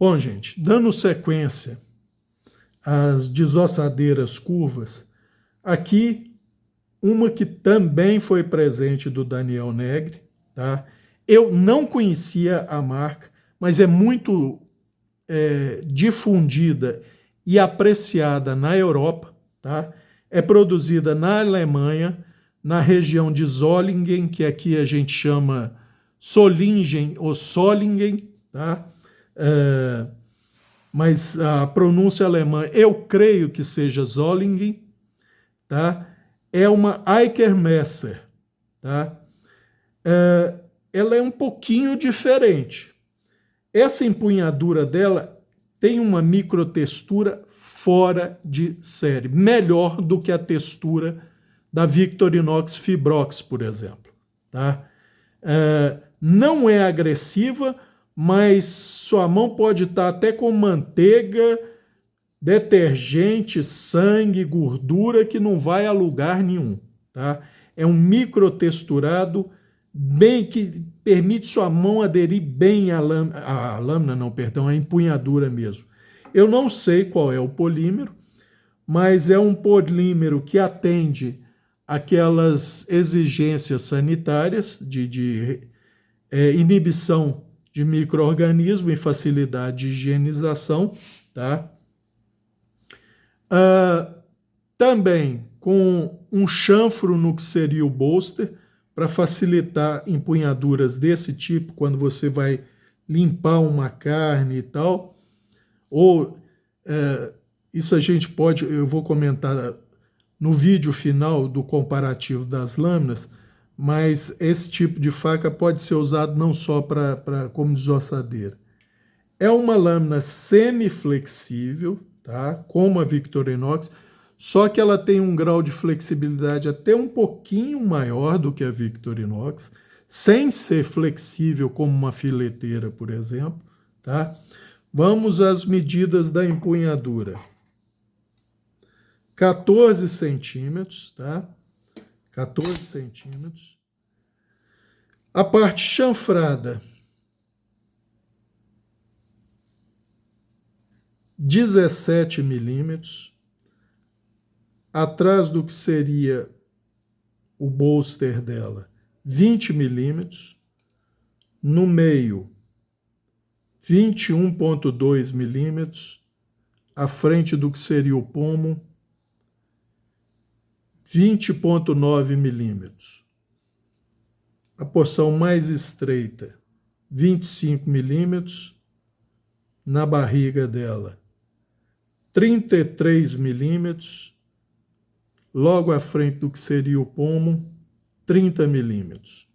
Bom, gente, dando sequência às desossadeiras curvas, aqui uma que também foi presente do Daniel Negri, tá? Eu não conhecia a marca, mas é muito difundida e apreciada na Europa, tá? É produzida na Alemanha, na região de Solingen, que aqui a gente chama Solingen ou Solingen, tá? Mas a pronúncia alemã eu creio que seja Solingen, tá? É uma Eicher-Messer, tá? Ela é um pouquinho diferente. Essa empunhadura dela tem uma microtextura fora de série, melhor do que a textura da Victorinox Fibrox, por exemplo, tá? Não é agressiva, mas sua mão pode estar até com manteiga, detergente, sangue, gordura, que não vai a lugar nenhum, tá? É um microtexturado bem que permite sua mão aderir bem à lâmina, não, perdão, à empunhadura mesmo. Eu não sei qual é o polímero, mas é um polímero que atende aquelas exigências sanitárias de inibição de micro-organismo e facilidade de higienização, tá? Também com um chanfro no que seria o bolster, para facilitar empunhaduras desse tipo, quando você vai limpar uma carne e tal. Ou isso a gente pode, eu vou comentar no vídeo final do comparativo das lâminas, mas esse tipo de faca pode ser usado não só como desossadeira. É uma lâmina semiflexível, tá? Como a Victorinox, só que ela tem um grau de flexibilidade até um pouquinho maior do que a Victorinox, sem ser flexível como uma fileteira, por exemplo, tá? Vamos às medidas da empunhadura. 14 centímetros, tá? 14 centímetros. A parte chanfrada, 17 milímetros. Atrás do que seria o bolster dela, 20 milímetros. No meio, 21,2 milímetros. À frente do que seria o pomo, 20,9 milímetros. A porção mais estreita, 25 milímetros. Na barriga dela, 33 milímetros. Logo à frente do que seria o pomo, 30 milímetros.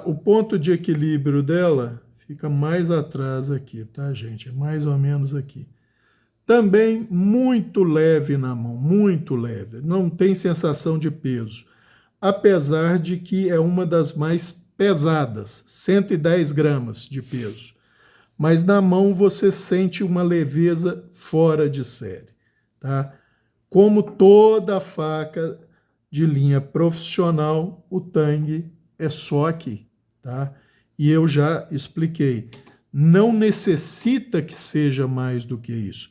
O ponto de equilíbrio dela fica mais atrás aqui, tá, gente? É mais ou menos aqui. Também muito leve na mão, muito leve. Não tem sensação de peso. Apesar de que é uma das mais pesadas, 110 gramas de peso. Mas na mão você sente uma leveza fora de série, tá? Como toda faca de linha profissional, o Tang é só aqui, tá? E eu já expliquei, não necessita que seja mais do que isso,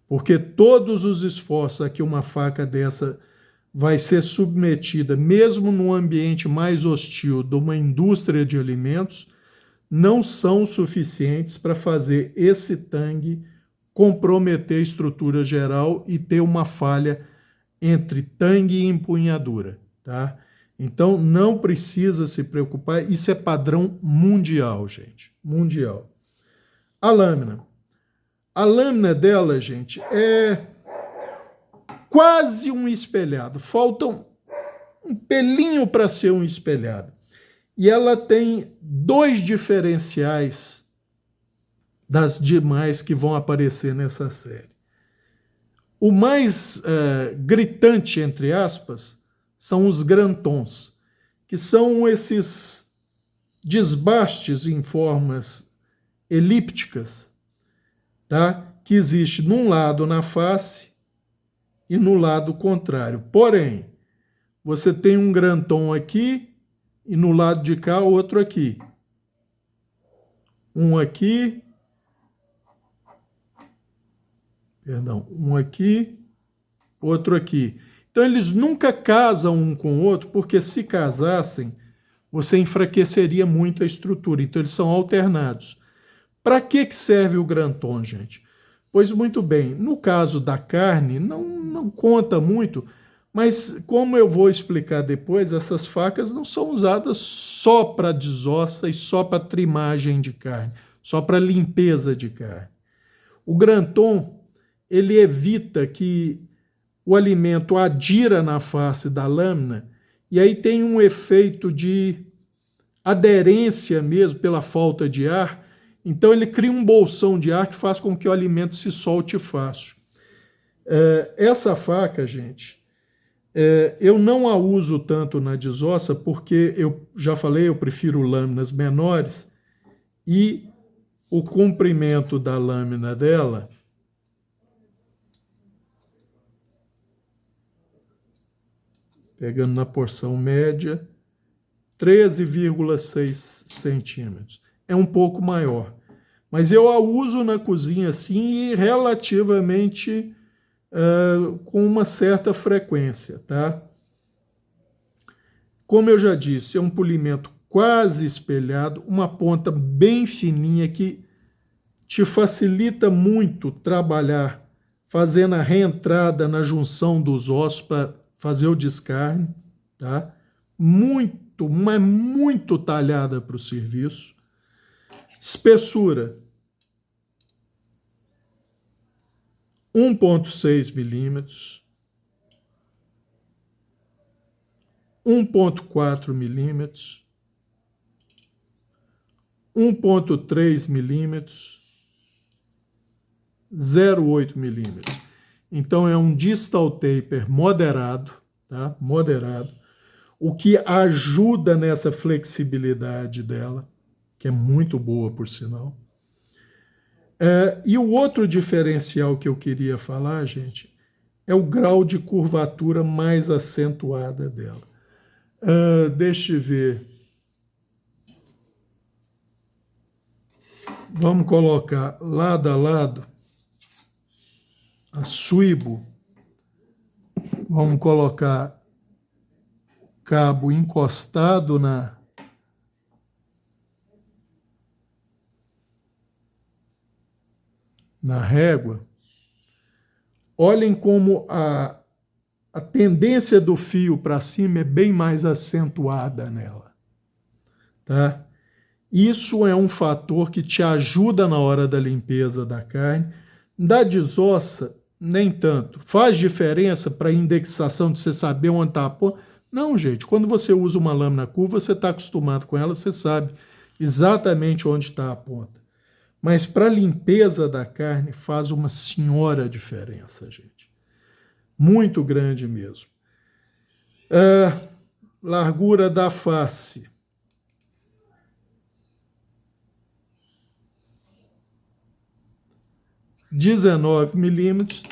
porque todos os esforços a que uma faca dessa vai ser submetida, mesmo num ambiente mais hostil de uma indústria de alimentos, não são suficientes para fazer esse Tang comprometer a estrutura geral e ter uma falha entre Tang e empunhadura, tá? Então não precisa se preocupar, isso é padrão mundial, gente, mundial. A lâmina dela, gente, é quase um espelhado, falta um pelinho para ser um espelhado. E ela tem dois diferenciais das demais que vão aparecer nessa série. O mais gritante, entre aspas, são os grantons, que são esses desbastes em formas elípticas, tá? Que existe num lado na face e no lado contrário. Porém, você tem um granton aqui e no lado de cá outro aqui. um aqui, perdão, um aqui, outro aqui. Então eles nunca casam um com o outro, porque se casassem, você enfraqueceria muito a estrutura. Então eles são alternados. Para que serve o Granton, gente? Pois muito bem, no caso da carne, não conta muito, mas como eu vou explicar depois, essas facas não são usadas só para desossa e só para trimagem de carne, só para limpeza de carne. O Granton, ele evita que o alimento adira na face da lâmina e aí tem um efeito de aderência mesmo pela falta de ar. Então ele cria um bolsão de ar que faz com que o alimento se solte fácil. Essa faca, gente, eu não a uso tanto na desossa porque eu já falei, eu prefiro lâminas menores e o comprimento da lâmina dela pegando na porção média, 13,6 centímetros. É um pouco maior. Mas eu a uso na cozinha assim e relativamente com uma certa frequência, tá? Como eu já disse, é um polimento quase espelhado, uma ponta bem fininha que te facilita muito trabalhar fazendo a reentrada na junção dos ossos para fazer o descarne, tá? Muito, mas muito talhada para o serviço. Espessura 1,6 milímetros, 1,4 milímetros, 1,3 milímetros, 0,8 milímetros. Então é um distal taper moderado, tá? Moderado, o que ajuda nessa flexibilidade dela, que é muito boa, por sinal. E o outro diferencial que eu queria falar, gente, é o grau de curvatura mais acentuada dela. Deixa eu ver. Vamos colocar lado a lado a suíbo. Vamos colocar o cabo encostado na régua. Olhem como a tendência do fio para cima é bem mais acentuada nela, tá? Isso é um fator que te ajuda na hora da limpeza da carne. Da desossa, nem tanto. Faz diferença para a indexação de você saber onde está a ponta? Não, gente. Quando você usa uma lâmina curva, você está acostumado com ela, você sabe exatamente onde está a ponta. Mas para a limpeza da carne faz uma senhora diferença, gente. Muito grande mesmo. Largura da face. 19 milímetros.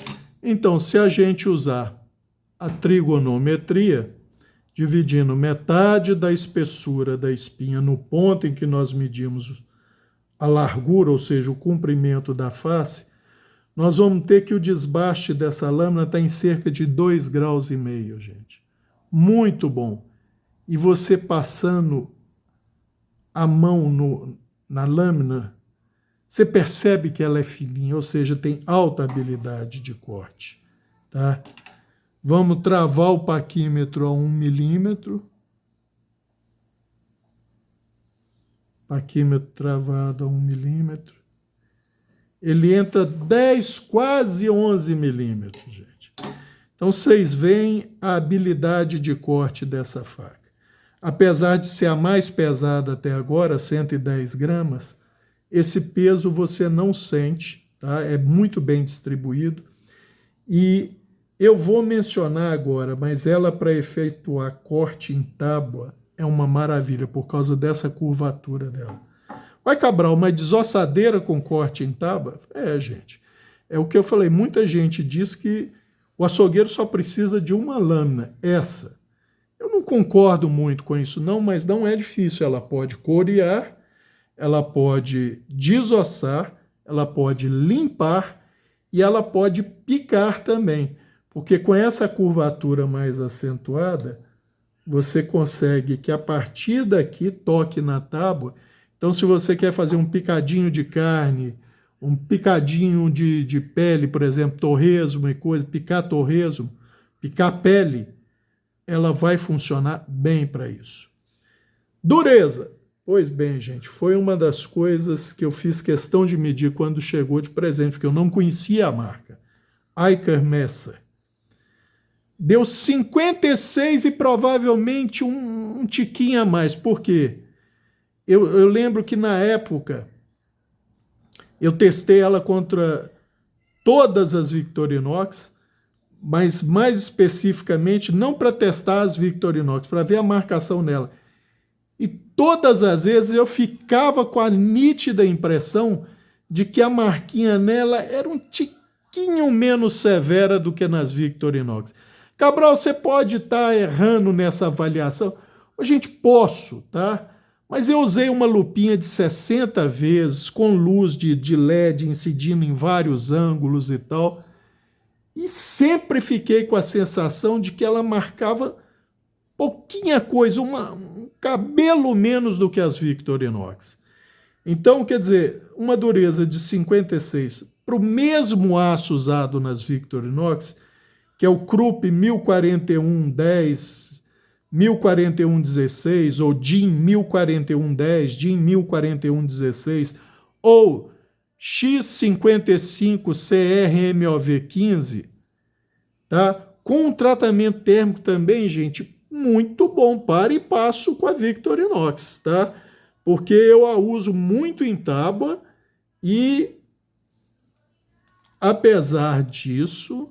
Então, se a gente usar a trigonometria, dividindo metade da espessura da espinha no ponto em que nós medimos a largura, ou seja, o comprimento da face, nós vamos ter que o desbaste dessa lâmina está em cerca de 2,5 graus, gente. Muito bom. E você passando a mão na lâmina, você percebe que ela é fininha, ou seja, tem alta habilidade de corte, tá? Vamos travar o paquímetro a 1 milímetro. Paquímetro travado a 1 milímetro. Ele entra 10, quase 11 milímetros, gente. Então, vocês veem a habilidade de corte dessa faca. Apesar de ser a mais pesada até agora, 110 gramas, esse peso você não sente, tá? É muito bem distribuído. E eu vou mencionar agora, mas ela para efetuar corte em tábua é uma maravilha por causa dessa curvatura dela. Vai, Cabral, uma desossadeira com corte em tábua? Gente. É o que eu falei. Muita gente diz que o açougueiro só precisa de uma lâmina, essa. Eu não concordo muito com isso, não, mas não é difícil. Ela pode corear, ela pode desossar, ela pode limpar e ela pode picar também, porque com essa curvatura mais acentuada, você consegue que a partir daqui toque na tábua. Então, se você quer fazer um picadinho de carne, um picadinho de pele, por exemplo, torresmo e coisa, picar torresmo, picar pele, ela vai funcionar bem para isso. Dureza. Pois bem, gente, foi uma das coisas que eu fiz questão de medir quando chegou de presente, porque eu não conhecia a marca. Eicher Messer. Deu 56 e provavelmente um tiquinho a mais. Por quê? Eu lembro que na época eu testei ela contra todas as Victorinox, mas mais especificamente não para testar as Victorinox, para ver a marcação nela. E todas as vezes eu ficava com a nítida impressão de que a marquinha nela era um tiquinho menos severa do que nas Victorinox. Cabral, você pode estar errando nessa avaliação? Gente, posso, tá? Mas eu usei uma lupinha de 60 vezes, com luz de LED incidindo em vários ângulos e tal, e sempre fiquei com a sensação de que ela marcava pouquinha coisa, um cabelo menos do que as Victorinox. Então, quer dizer, uma dureza de 56 para o mesmo aço usado nas Victorinox, que é o Krupp 104110, 104116, ou DIN 104110, DIN 104116, ou X55 CRMOV15, tá? Com um tratamento térmico também, gente, muito bom, para e passo com a Victorinox, tá? Porque eu a uso muito em tábua e, apesar disso,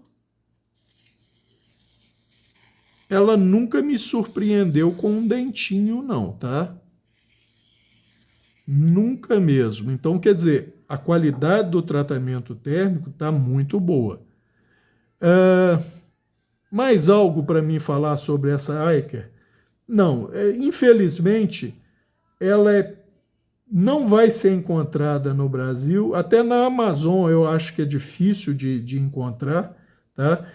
ela nunca me surpreendeu com um dentinho, não, tá? Nunca mesmo. Então, quer dizer, a qualidade do tratamento térmico está muito boa. Mais algo para mim falar sobre essa Eicher? Não, infelizmente, ela não vai ser encontrada no Brasil, até na Amazon eu acho que é difícil de encontrar, tá?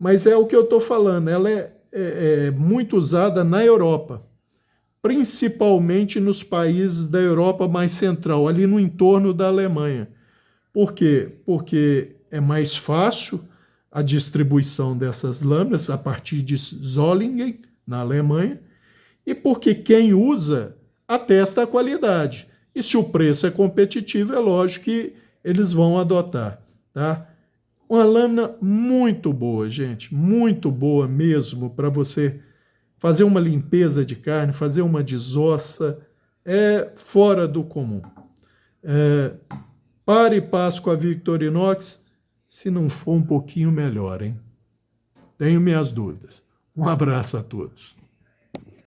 Mas é o que eu estou falando, ela é muito usada na Europa, principalmente nos países da Europa mais central, ali no entorno da Alemanha. Por quê? Porque é mais fácil a distribuição dessas lâminas a partir de Solingen, na Alemanha, e porque quem usa atesta a qualidade. E se o preço é competitivo, é lógico que eles vão adotar, tá? Uma lâmina muito boa, gente, muito boa mesmo para você fazer uma limpeza de carne, fazer uma desossa, é fora do comum. Para e passo com a Victorinox, se não for um pouquinho melhor, hein? Tenho minhas dúvidas. Um abraço a todos.